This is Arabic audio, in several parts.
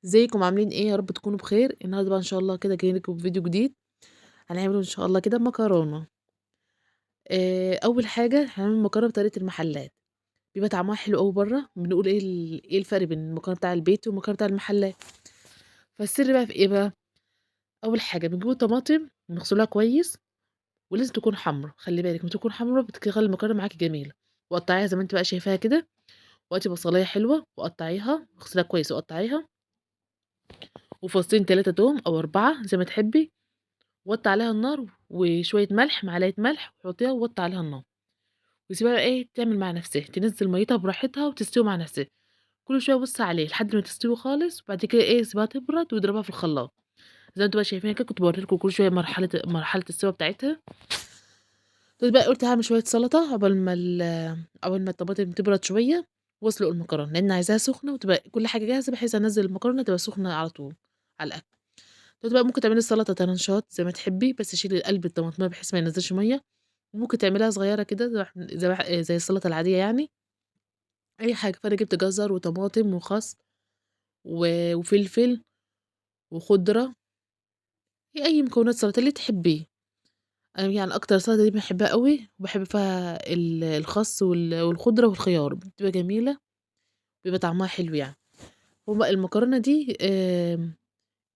ازيكم عاملين ايه؟ يا رب تكونوا بخير. النهارده بقى ان شاء الله كده جاي لكم بفيديو جديد. هنعمله ان شاء الله كده مكرونه. اول حاجه هنعمل مكرونه بطريقه المحلات. بيبقى طعمها حلو قوي بره. بنقول ايه الفرق بين المكرونه بتاع البيت والمكرونه بتاع المحلات؟ فالسر بقى في ايه بقى؟ اول حاجه بنجيب الطماطم نغسلها كويس، ولازم تكون حمرا. خلي بالك لما تكون حمرا بتخلي المكرونه معاكي جميله. وقطعيها زي ما انت بقى شايفاها كده. وقتي بصلايه حلوه وقطعيها، اغسلها كويس وقطعيها. وفصين 3 توم او 4 زي ما تحبي. وطّي عليها النار وشوية ملح، معلقة ملح وحطيها ووطّي عليها النار، وسيبيها بقى تعمل مع نفسها، تنزّل مَيّتها براحتها وتستوي مع نفسها. كل شوية بُصّي عليه لحد ما تستوي خالص، وبعد كده سيبيها تبرد واضربيها في الخلاط. زي ما أنتم بقى شايفين كده، كنت باورّي لكم كل شوية مرحلة السوا بتاعتها. دلوقتي بقى قُلت هاعمل شوية سلطة عقبال ما الطماطم تبرد شوية واسلق المكرونة، لإن عايزاها سخنة وتبقى كل حاجة جاهزة بحيث أنزّل المكرونة تبقى سخنة على طول على الأكل. دلوقتي بقى ممكن تعملي السلطة طرنشات زي ما تحبي، بس شيلي قلب الطماطماية بحيث ما ينزّلش مَيّة. وممكن تعمليها صغيّرة كده زي السلطة العادية يعني. أي حاجة، فأنا جِبت جزر وطماطم وخس وفلفل وخضرة، أي مكونات سلطة اللي تحبيه. أنا يعني أكتر السلطة دي باحبها أوي، وباحب فيها الخس والخضرة والخيار، بتبقى جميلة، بيبقى طعمها حلو يعني. المكرونة دي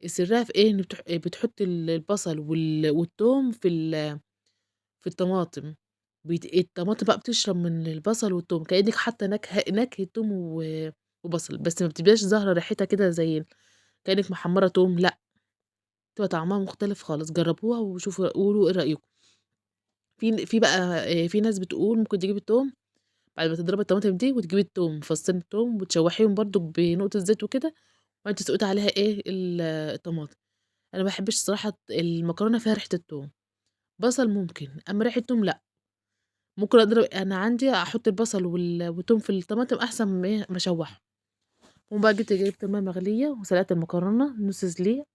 سرها في إيه؟ إن بتحطي البصل والتوم في الطماطم. الطماطم بقى بتشرب من البصل والتوم، كأنِك حاطة نكهة توم وبصل، بس ما بتبقاش ظاهرة ريحتها كده زي كأنِك محمّرة توم، لأ، بتبقى طعمها مختلف خالص. جرّبوها وشوفوا قولوا إيه رأيكم. في بقى في ناس بتقول ممكن تجيبي التوم بعد ما تضربي الطماطم دي، وتجيبي التوم، فصّين التوم وتشوّحيهم برضه بنقطة زيت وكده، وبعدين تسقطي عليها الطماطم. أنا ما باحبش الصراحة المكرونة فيها ريحة التوم. بصل ممكن، أمّا ريحة توم لأ. ممكن أنا عندي أحط البصل والتوم في الطماطم أحسن من ما أشوّحه. وقوم بقى جبت المَيّة مغلية وسلقت المكرونة نُص سليق.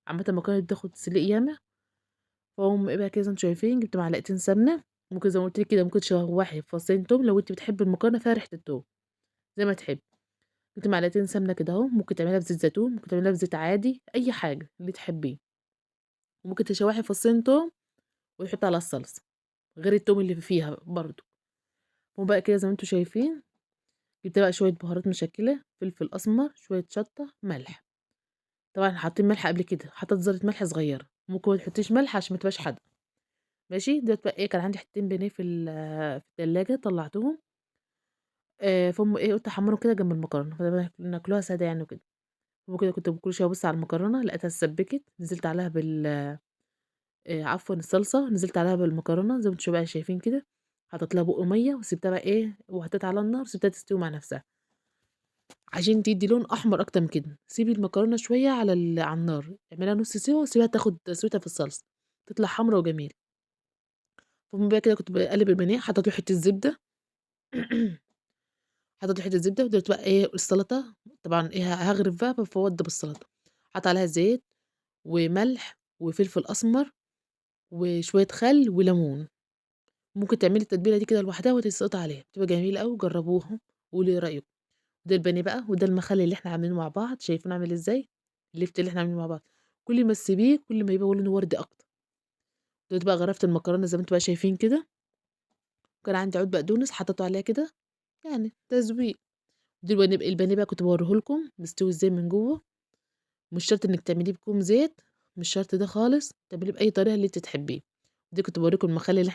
عامةً المكرونة دي بتاخد سليق ياما. فاقوم إيه بقى كده زي ما أنتم شايفين، جبت معلقتين سمنة. ممكن زي ما قُلت لِك كده ممكن تشوّحي فصين توم لو أنتِ بتحبي المكرونة فيها ريحة التوم، زي ما تحبي. جبت معلقتين سمنة كده أهو، ممكن تعمليها بزيت زيتون، ممكن تعمليها بزيت عادي، أي حاجة اللي تحبيه. وممكن تشوّحي فصين توم وتحطي عليها الصلصة، غير التوم اللي فيها برضه. وبقى كده زي ما أنتم شايفين، جبت بقى شوية بهارات مشكّلة، فلفل أسمر، شوية شطة، ملح. طبعًا حاطين ملح قبل كده، حطيت ذرة ملح صغيّرة، ممكن ما تحطيش ملح عشان ما تبقاش حادقة. ماشي. دلوقتي بقى كان عندي حتتين بانيه في التلاجة طلّعتهم. فاقوم قُلت أحمّرهم كده جنب المكرونة بدل ما ناكلوها سادة يعني وكده. وكده كنت كل شوية أبُص على المكرونة لقيتها اتسبّكت، نزلت عليها عفوًا الصلصة، نزلت عليها بالمكرونة زي ما أنتم بقى شايفين كده. حطيت لها بُق مَيّة وسِبتها بقى وحطيتها على النار وسِبتها تستوي مع نفسها. عشان تدّي لون أحمر أكتر من كده، سيبي المكرونة شوية على النار، اعمليها نُص سِوَى وسيبيها تاخد تسويتها في الصلصة، تطلع حمرا وجميلة. فالمهم بقى كده كنت باقلّب البانيه، حطيت له حتّة زبدة. حطيت له حتّة زبدة. ودلوقتي بقى السلطة طبعًا هاغرف بقى فاوضّب بالسلطة. حاطة عليها زيت وملح وفلفل أسمر وشوية خل وليمون. ممكن تعملي التتبيلة دي كده لوحدها وتسقطي عليها، بتبقى جميلة أوي. جرّبوها وقولوا إيه رأيكم. ده البانيه بقى، وده المخلل اللي إحنا عاملينه مع بعض، شايفينه عامل إزاي؟ الليفت اللي إحنا عاملينه مع بعض. كل ما تسيبيه كل ما يبقى لونه وردي أكتر. دلوقتي بقى غرفت المكرونة زي ما أنتم بقى شايفين كده. وكان عندي عود بقدونس حطيته عليها كده، يعني تزويق. البانيه بقى كنت باوريه لكم مستوي إزاي من جوّه. مش شرط إنِّك تعمليه بكوم زيت، مش شرط ده خالص، تعمليه بأي طريقة اللي أنتِ تحبيه. دي كنت باوريكم المخلل اللي